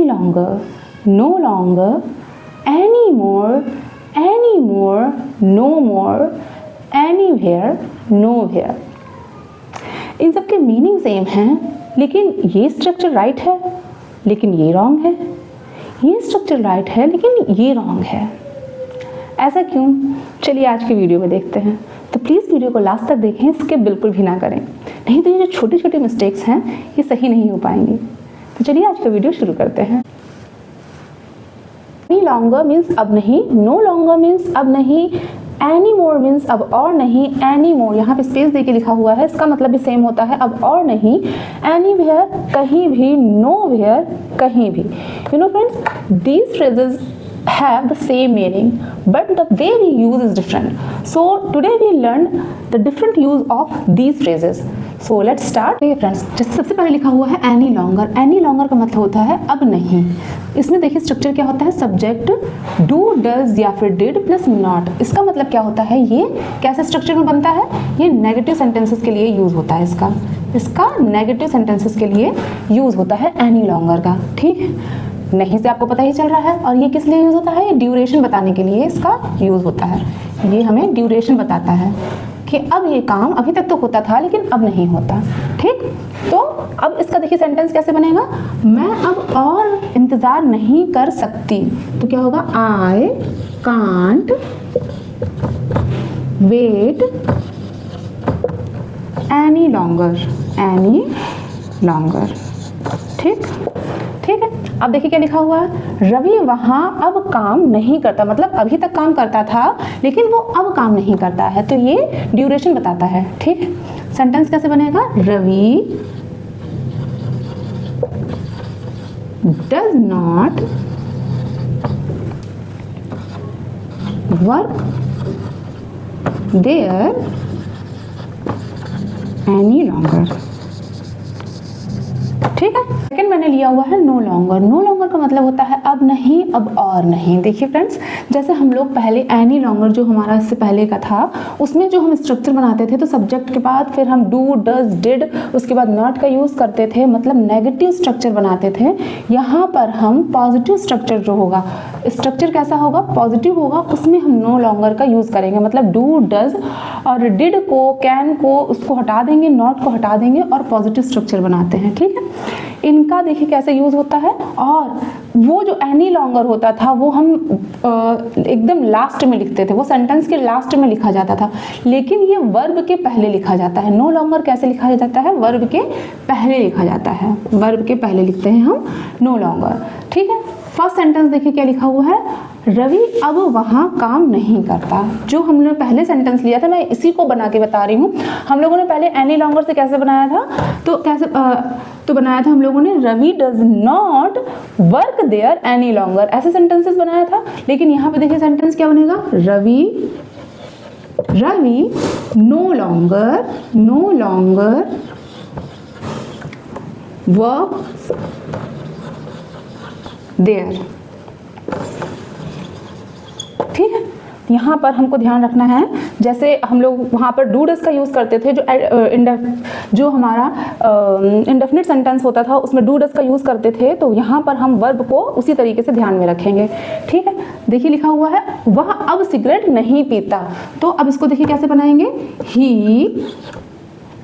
longer, no longer, anymore, anymore, no more, anywhere, nowhere। इन सब के meaning same हैं, लेकिन ये स्ट्रक्चर राइट है लेकिन ये रॉन्ग है, ये स्ट्रक्चर राइट है लेकिन ये रॉन्ग है। ऐसा क्यों? चलिए आज की वीडियो में देखते हैं। तो प्लीज़ वीडियो को लास्ट तक देखें, स्किप बिल्कुल भी ना करें, नहीं तो ये जो छोटी छोटी मिस्टेक्स हैं ये सही नहीं हो पाएंगी। तो चलिए आज का वीडियो शुरू करते हैं। एनी लॉन्गर मीन्स अब नहीं, नो लॉन्गर मीन्स अब नहीं, एनी मोर मीन्स अब और नहीं, एनी मोर यहाँ पे स्पेस दे के लिखा हुआ है, इसका मतलब भी सेम होता है, अब और नहीं, एनी वेयर कहीं भी, नो वेयर कहीं भी। You know friends, these phrases have the same meaning but the way we use is different. So today we learn the different use of these phrases. So let's start. देखिए friends, जैसे सबसे पहले लिखा हुआ है any longer. Any longer का मतलब होता है अब नहीं। इसमें देखिए स्ट्रक्चर क्या होता है, सब्जेक्ट डू, डज या फिर डिड प्लस नॉट। इसका मतलब क्या होता है, ये कैसे स्ट्रक्चर में बनता है, ये नेगेटिव सेंटेंसेस के लिए यूज होता है। इसका नेगेटिव सेंटेंसेस के लिए यूज होता है एनी लॉन्गर का। ठीक है, नहीं से आपको पता ही चल रहा है। और ये किस लिए यूज़ होता है, ये ड्यूरेशन बताने के लिए इसका यूज़ होता है। ये हमें ड्यूरेशन बताता है कि अब ये काम अभी तक तो होता था लेकिन अब नहीं होता। ठीक, तो अब इसका देखिए सेंटेंस कैसे बनेगा, मैं अब और इंतज़ार नहीं कर सकती। तो क्या होगा, I can't wait any longer, any longer. ठीक है, अब देखिए क्या लिखा हुआ है, रवि वहाँ अब काम नहीं करता, मतलब अभी तक काम करता था लेकिन वो अब काम नहीं करता है। तो ये ड्यूरेशन बताता है। ठीक है, सेंटेंस कैसे बनेगा, Ravi does not work there any longer. ठीक है, सेकंड मैंने लिया हुआ है नो लॉन्गर। नो लॉन्गर का मतलब होता है अब नहीं, अब और नहीं। देखिए फ्रेंड्स, जैसे हम लोग पहले एनी लॉन्गर जो हमारा इससे पहले का था, उसमें जो हम स्ट्रक्चर बनाते थे तो सब्जेक्ट के बाद फिर हम डू, डज, डिड, उसके बाद नॉट का यूज़ करते थे, मतलब नेगेटिव स्ट्रक्चर बनाते थे। यहाँ पर हम पॉजिटिव स्ट्रक्चर जो होगा, स्ट्रक्चर कैसा होगा, पॉजिटिव होगा, उसमें हम नो लॉन्गर का यूज़ करेंगे। मतलब डू, डज और डिड को, कैन को, उसको हटा देंगे, नॉट को हटा देंगे और पॉजिटिव स्ट्रक्चर बनाते हैं। ठीक है, इनका देखिए कैसे यूज होता है। और वो जो एनी लॉन्गर होता था वो हम एकदम लास्ट में लिखते थे, वो सेंटेंस के लास्ट में लिखा जाता था, लेकिन ये वर्ब के पहले लिखा जाता है। नो लॉन्गर कैसे लिखा जाता है, वर्ब के पहले लिखा जाता है, वर्ब के पहले लिखते हैं हम नो लॉन्गर। ठीक है, फर्स्ट सेंटेंस देखिए क्या लिखा हुआ है, रवि अब वहाँ काम नहीं करता। जो हमने पहले सेंटेंस लिया था, मैं इसी को बना के बता रही हूँ। हम लोगों ने पहले एनी लॉन्गर से कैसे बनाया था, तो बनाया था हम लोगों ने Ravi does not work there any longer, ऐसे सेंटेंसेस बनाया था। लेकिन यहाँ पे देखिए सेंटेंस क्या बनेगा, Ravi no longer works there. ठीक है, यहाँ पर हमको ध्यान रखना है, जैसे हम लोग वहाँ पर डू डज का यूज़ करते थे, जो हमारा इंडेफिनिट सेंटेंस होता था उसमें डू डज का यूज़ करते थे, तो यहाँ पर हम वर्ब को उसी तरीके से ध्यान में रखेंगे। ठीक है, देखिए लिखा हुआ है वह अब सिगरेट नहीं पीता। तो अब इसको देखिए कैसे बनाएंगे, ही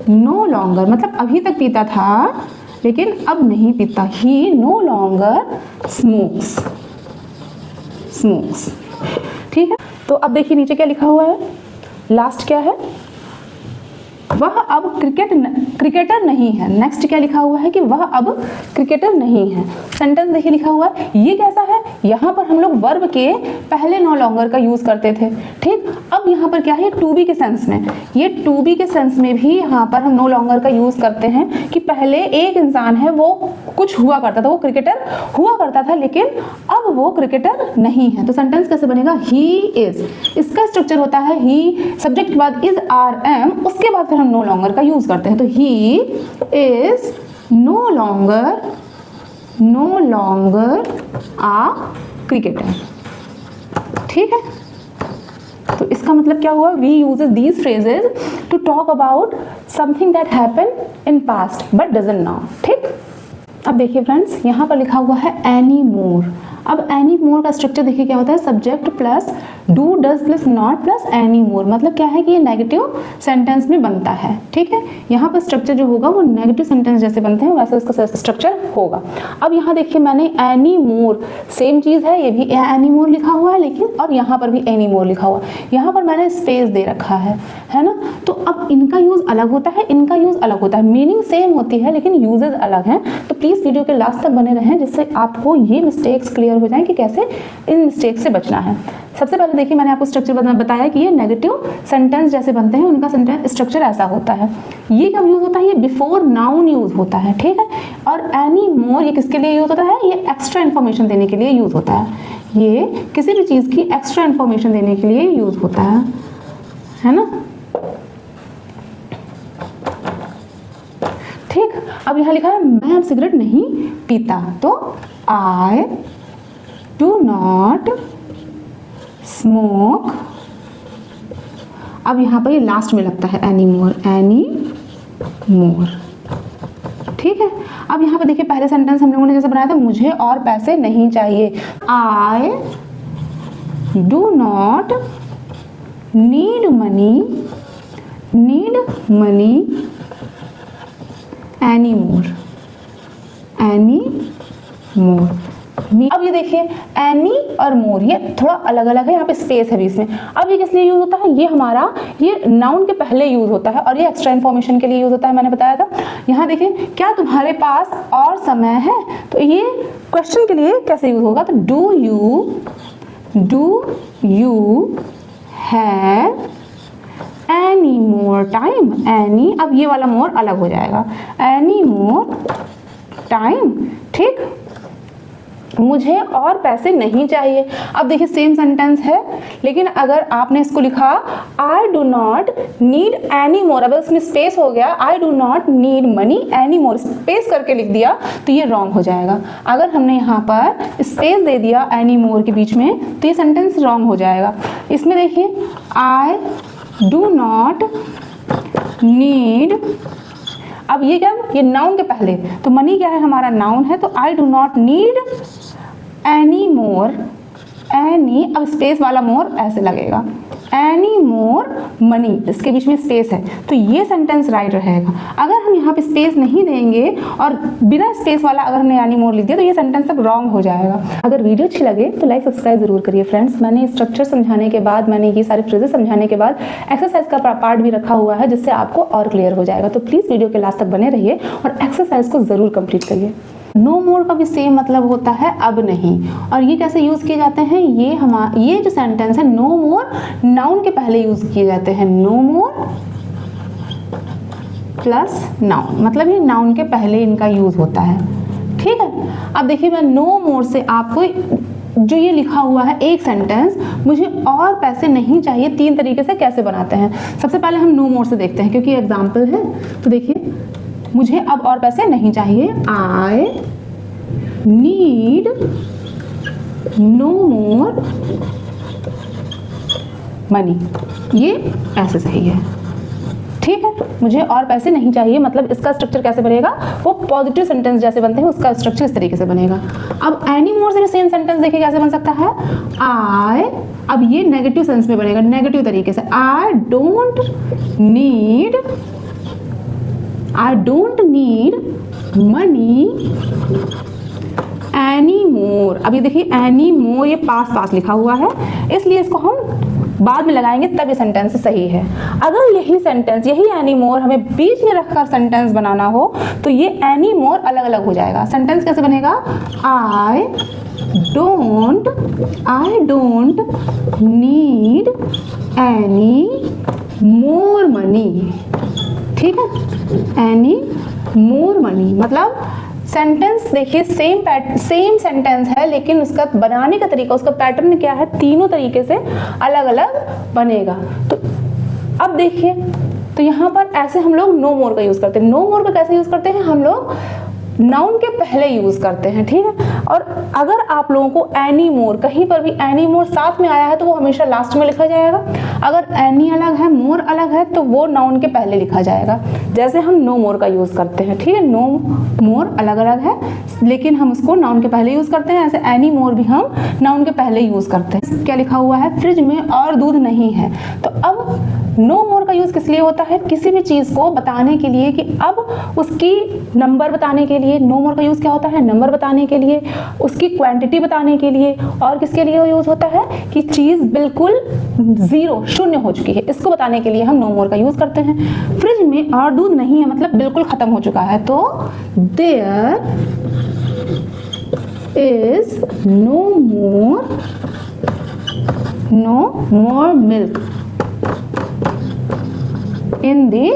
नो लॉन्गर, मतलब अभी तक पीता था लेकिन अब नहीं पीता, ही नो लॉन्गर स्मोक्स। ठीक है, तो अब देखिए नीचे क्या लिखा हुआ है, लास्ट क्या है, वह अब क्रिकेटर नहीं है। नेक्स्ट क्या लिखा हुआ है कि वह अब क्रिकेटर नहीं है। सेंटेंस देखिए लिखा हुआ है, ये कैसा है, यहाँ पर हम लोग वर्ब के पहले नो लॉन्गर का यूज करते थे। ठीक, अब यहाँ पर क्या है, टू बी के सेंस में, ये टू बी के सेंस में भी यहाँ पर हम नो लॉन्गर का यूज करते हैं कि पहले एक इंसान है, वो कुछ हुआ करता था, वो क्रिकेटर हुआ करता था, लेकिन अब वो क्रिकेटर नहीं है। तो सेंटेंस कैसे बनेगा, ही इज, इसका स्ट्रक्चर होता है ही, सब्जेक्ट के बाद इज आर एम, उसके बाद फिर हम नो लॉन्गर का यूज करते हैं। तो he is no longer a cricketer. ठीक है, तो इसका मतलब क्या हुआ, we use these phrases to talk about something that happen in past but doesn't now. ठीक, अब देखिए फ्रेंड्स, यहाँ पर लिखा हुआ है एनी मोर। अब एनी मोर का स्ट्रक्चर देखिए क्या होता है, subject plus do does plus not plus any more. मतलब क्या है कि ये नेगेटिव सेंटेंस में बनता है। ठीक है, यहाँ पर स्ट्रक्चर जो होगा वो नेगेटिव सेंटेंस जैसे बनते हैं वैसे उसका स्ट्रक्चर होगा। अब यहाँ देखिए मैंने एनी मोर, सेम चीज़ है, ये भी एनी मोर लिखा हुआ है लेकिन, और यहाँ पर भी एनी मोर लिखा हुआ है। यहाँ पर मैंने स्पेस दे रखा है ना। तो अब इनका यूज़ अलग होता है, इनका यूज़ अलग होता है, मीनिंग सेम होती है लेकिन यूजेज अलग हैं। तो प्लीज़ वीडियो के लास्ट तक बने रहें जिससे आपको ये मिस्टेक्स क्लियर हो जाएं कि कैसे इन मिस्टेक से बचना है। सबसे पहले देखिए मैंने आपको स्ट्रक्चर बताया कि ये नेगेटिव सेंटेंस जैसे बनते हैं उनका सेंटेंस स्ट्रक्चर ऐसा होता है। ये कब यूज होता है, ये बिफोर नाउन यूज होता है। ठीक है, और एनी मोर ये किसके लिए यूज होता है, ये एक्स्ट्रा इन्फॉर्मेशन देने के लिए यूज होता है। ये किसी भी चीज़ की एक्स्ट्रा इन्फॉर्मेशन देने के लिए यूज होता है ना। ठीक, अब यहाँ लिखा है मैं अब सिगरेट नहीं पीता, तो आई डू नॉट स्मोक। अब यहाँ पर ये लास्ट में लगता है एनी मोर, एनी मोर। ठीक है, अब यहाँ पर देखिए पहले सेंटेंस हम लोगों ने जैसे बनाया था, मुझे और पैसे नहीं चाहिए। I do not need money any more, any more. अब ये देखिए एनी और मोर ये थोड़ा अलग अलग है, यहाँ पे स्पेस है बीच में। अब ये किस लिए यूज होता है, ये हमारा ये नाउन के पहले यूज होता है और ये एक्स्ट्रा इन्फॉर्मेशन के लिए यूज होता है, मैंने बताया था। यहाँ देखिए क्या तुम्हारे पास और समय है, तो ये क्वेश्चन के लिए कैसे यूज होगा, तो do you have any more time. Any, अब ये वाला मोर अलग हो जाएगा, एनी मोर टाइम। ठीक, मुझे और पैसे नहीं चाहिए। अब देखिए सेम सेंटेंस है लेकिन अगर आपने इसको लिखा I do not need any more, अब इसमें स्पेस हो गया, I do not need money any more, space करके लिख दिया तो ये रॉन्ग हो जाएगा। अगर हमने यहाँ पर स्पेस दे दिया एनी मोर के बीच में तो ये सेंटेंस रॉन्ग हो जाएगा। इसमें देखिए आई डू नॉट नीड, अब ये क्या, ये नाउन के पहले, तो मनी क्या है हमारा नाउन है, तो I do not need any more, any, अब स्पेस वाला मोर ऐसे लगेगा, एनी मोर मनी, इसके बीच में स्पेस है तो ये सेंटेंस राइट रहेगा। अगर हम यहाँ पे स्पेस नहीं देंगे और बिना स्पेस वाला अगर हमने एनी मोर लिख दिया तो ये सेंटेंस सब रॉन्ग हो जाएगा। अगर वीडियो अच्छी लगे तो लाइक सब्सक्राइब जरूर करिए फ्रेंड्स। मैंने स्ट्रक्चर समझाने के बाद, मैंने ये सारे फ्रेजेस समझाने के बाद एक्सरसाइज का पार्ट भी रखा हुआ है जिससे आपको और क्लियर हो जाएगा। तो प्लीज़ वीडियो के लास्ट तक बने रहिए और एक्सरसाइज को ज़रूर कंप्लीट करिए। नो मोर का भी सेम मतलब होता है अब नहीं, और ये कैसे यूज़ किए जाते हैं, ये जो सेंटेंस है नो मोर नाउन के पहले यूज़ किए जाते हैं, नो मोर प्लस नाउन, मतलब ये नाउन के पहले इनका यूज़ होता है। ठीक है, अब देखिए मैं नो मोर से आपको जो ये लिखा हुआ है एक सेंटेंस, मुझे और पैसे नहीं चाहिए, 3 तरीके से कैसे बनाते हैं। सबसे पहले हम नो मोर से देखते हैं क्योंकि एग्जाम्पल है। तो देखिए मुझे अब और पैसे नहीं चाहिए, I need no more money, ये ऐसे सही है। ठीक है, मुझे और पैसे नहीं चाहिए, मतलब इसका स्ट्रक्चर कैसे बनेगा, वो पॉजिटिव सेंटेंस जैसे बनते हैं उसका स्ट्रक्चर इस तरीके से बनेगा। अब एनी मोर से भी सेम सेंटेंस देखिए कैसे बन सकता है, आई, अब ये नेगेटिव सेंस में बनेगा, नेगेटिव तरीके से, I don't need money any more. अब ये देखिए एनी मोर ये पास लिखा हुआ है इसलिए इसको हम बाद में लगाएंगे तब ये सेंटेंस सही है। अगर यही सेंटेंस, यही एनी मोर हमें बीच में रखकर सेंटेंस बनाना हो तो ये एनी मोर अलग अलग हो जाएगा। सेंटेंस कैसे बनेगा, I don't need any more money. ठीक है, एनी मोर मनी, मतलब सेंटेंस देखिए सेम सेंटेंस है लेकिन उसका बनाने का तरीका, उसका पैटर्न क्या है, तीनों तरीके से अलग अलग बनेगा। तो अब देखिए, तो यहाँ पर ऐसे हम लोग नो मोर का यूज़ करते हैं। नो मोर का कैसे यूज़ करते हैं हम लोग, नाउन के पहले यूज करते हैं, ठीक है। और अगर आप लोगों को एनी मोर, कहीं पर भी एनी मोर साथ में आया है तो वो हमेशा लास्ट में लिखा जाएगा। अगर एनी अलग है, मोर अलग है, तो वो नाउन के पहले लिखा जाएगा। जैसे हम नो मोर का यूज करते हैं, ठीक है, नो मोर अलग अलग है लेकिन हम उसको नाउन के पहले यूज करते हैं। ऐसे एनी मोर भी हम नाउन के पहले यूज करते हैं। क्या लिखा हुआ है, फ्रिज में और दूध नहीं है। तो अब नो मोर का यूज किस लिए होता है, किसी भी चीज को बताने के लिए कि अब उसकी नंबर बताने के लिए नो मोर का यूज क्या होता है, नंबर बताने के लिए, उसकी क्वांटिटी बताने के लिए, और किसके लिए यूज होता है कि चीज बिल्कुल जीरो, शून्य हो चुकी है, इसको बताने के लिए हम नो मोर का यूज करते हैं। फ्रिज में और दूध नहीं है मतलब बिल्कुल खत्म हो चुका है, तो there is no more milk in the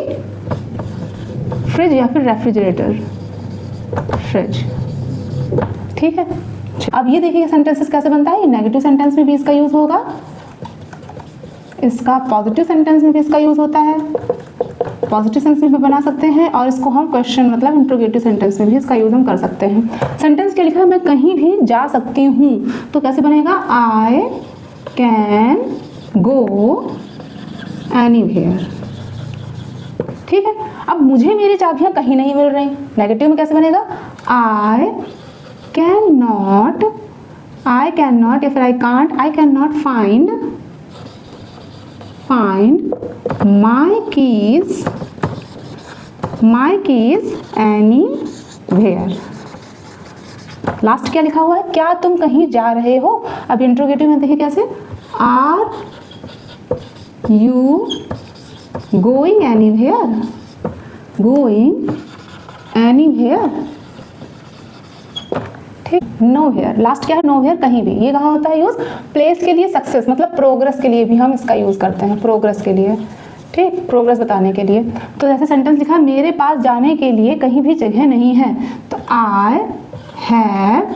fridge या फिर रेफ्रिजरेटर, फ्रिज, ठीक है। अब ये देखिए सेंटेंसेस कैसे बनता है, नेगेटिव सेंटेंस में भी इसका यूज होगा, इसका पॉजिटिव सेंटेंस में भी इसका यूज होता है, पॉजिटिव सेंस में भी बना सकते हैं, और इसको हम क्वेश्चन मतलब इंट्रोगेटिव सेंटेंस में भी इसका यूज हम कर सकते हैं। सेंटेंस क्या लिखा है, मैं कहीं भी जा सकती हूँ, तो कैसे बनेगा, आई कैन गो एनीवेयर, ठीक है। अब मुझे मेरी चाबियां कहीं नहीं मिल रही, नेगेटिव में कैसे बनेगा, आई कैन नॉट या फिर I can not find my keys anywhere. Last क्या लिखा हुआ है, क्या तुम कहीं जा रहे हो। अब इंट्रोगेटिव में देखिए कैसे, आर यू गोइंग एनीवेयर, ठीक। नो हेयर, लास्ट क्या है, नो हेयर कहीं भी। ये कहाँ होता है यूज, प्लेस के लिए, सक्सेस मतलब प्रोग्रेस के लिए भी हम इसका यूज करते हैं, प्रोग्रेस के लिए, ठीक, प्रोग्रेस बताने के लिए। तो जैसे सेंटेंस लिखा है, मेरे पास जाने के लिए कहीं भी जगह नहीं है, तो I have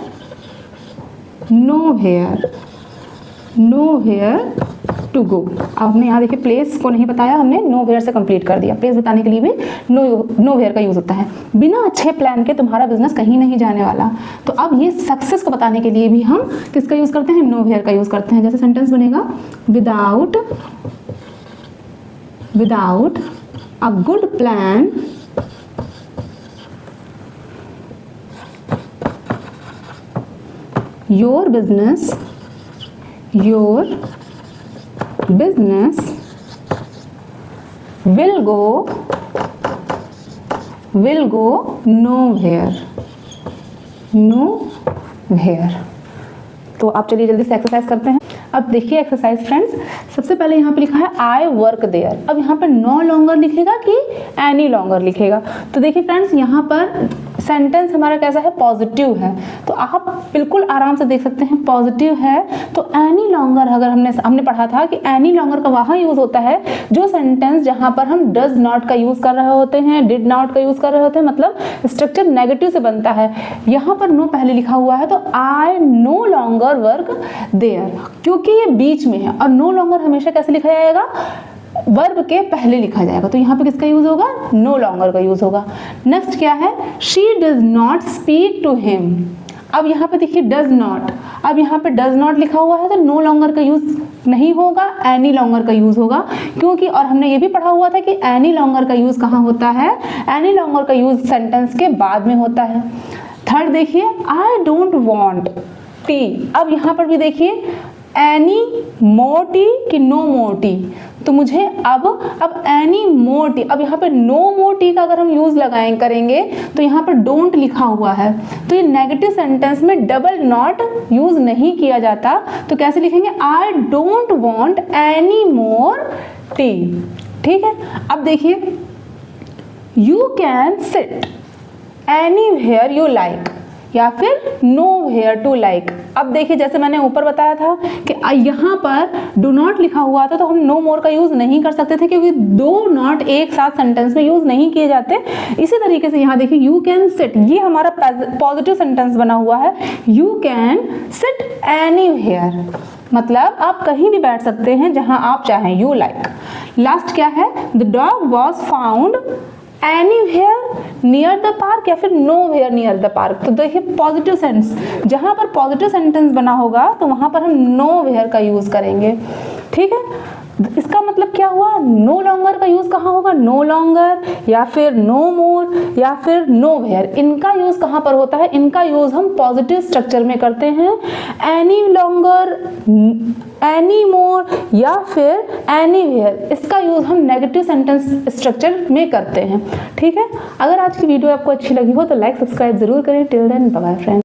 nowhere to go. अब हमने यहाँ देखिए प्लेस को नहीं बताया, हमने नो वेयर से कंप्लीट कर दिया। प्लेस बताने के लिए भी नो वेयर का यूज होता है। बिना अच्छे प्लान के तुम्हारा बिजनेस कहीं नहीं जाने वाला। तो अब ये सक्सेस को बताने के लिए भी हम किसका यूज करते हैं, नो वेयर का यूज करते हैं। जैसे सेंटेंस बनेगा, without a good plan your business will go nowhere। तो आप चलिए जल्दी से एक्सरसाइज करते हैं। अब देखिए एक्सरसाइज फ्रेंड्स, सबसे पहले यहाँ पे लिखा है आई वर्क देयर। अब यहाँ पे नो लॉन्गर लिखेगा कि एनी लॉन्गर लिखेगा। तो देखिए फ्रेंड्स, यहाँ पर सेंटेंस हमारा कैसा है, पॉजिटिव है, तो आप बिल्कुल आराम से देख सकते हैं पॉजिटिव है। तो एनी लॉन्गर, अगर हमने पढ़ा था कि एनी लॉन्गर का वहाँ यूज होता है जो सेंटेंस जहाँ पर हम डज नॉट का यूज कर रहे होते हैं, डिड नॉट का यूज कर रहे होते हैं, मतलब स्ट्रक्चर नेगेटिव से बनता है। यहाँ पर नो पहले लिखा हुआ है, तो I no longer work there, क्योंकि ये बीच में है। और नो लॉन्गर हमेशा कैसे लिखा जाएगा, वर्ब के पहले लिखा जाएगा। तो यहाँ पे किसका यूज होगा, नो लॉन्गर का यूज होगा। नेक्स्ट क्या है, she does not speak to him. अब यहाँ पे देखिए डज नॉट, अब यहाँ पे डज नॉट लिखा हुआ है तो नो लॉन्गर का यूज नहीं होगा, एनी लॉन्गर का यूज होगा। क्योंकि और हमने ये भी पढ़ा हुआ था कि एनी लॉन्गर का यूज कहाँ होता है, एनी लॉन्गर का यूज सेंटेंस के बाद में होता है। थर्ड देखिए, आई डोंट वॉन्ट टी। अब यहाँ पर भी देखिए एनी मोर टी कि नो मोर टी, तो मुझे अब एनी मोर टी, अब यहाँ पे नो मोर टी का अगर हम यूज करेंगे तो यहाँ पर डोंट लिखा हुआ है, तो ये नेगेटिव सेंटेंस में डबल नॉट यूज नहीं किया जाता। तो कैसे लिखेंगे, I don't want any more tea, ठीक है। अब देखिए, you can sit anywhere you like, या फिर नो वेयर टू लाइक। अब देखिए जैसे मैंने ऊपर बताया था कि यहाँ पर डू नॉट लिखा हुआ था तो हम नो मोर का यूज नहीं कर सकते थे, क्योंकि दो नॉट एक साथ सेंटेंस में यूज नहीं किए जाते। इसी तरीके से यहाँ देखिए यू कैन सिट, ये हमारा पॉजिटिव सेंटेंस बना हुआ है, यू कैन सिट एनीवेयर, मतलब आप कहीं भी बैठ सकते हैं जहां आप चाहें, यू लाइक। लास्ट क्या है, the dog was found anywhere near the park या फिर नोवेयर नियर द पार्क। तो देखिए पॉजिटिव सेंस, जहां पर पॉजिटिव सेंटेंस बना होगा तो वहां पर हम नोवेयर का यूज करेंगे, ठीक है। इसका मतलब क्या हुआ, नो लॉन्गर का यूज कहाँ होगा, नो लॉन्गर या फिर नो मोर या फिर नोवेयर, इनका यूज कहाँ पर होता है, इनका यूज हम पॉजिटिव स्ट्रक्चर में करते हैं। एनी लॉन्गर, एनी मोर या फिर एनीवेयर, इसका यूज हम नेगेटिव सेंटेंस स्ट्रक्चर में करते हैं, ठीक है। अगर आज की वीडियो आपको अच्छी लगी हो तो लाइक सब्सक्राइब जरूर करें। Till then bye bye friends.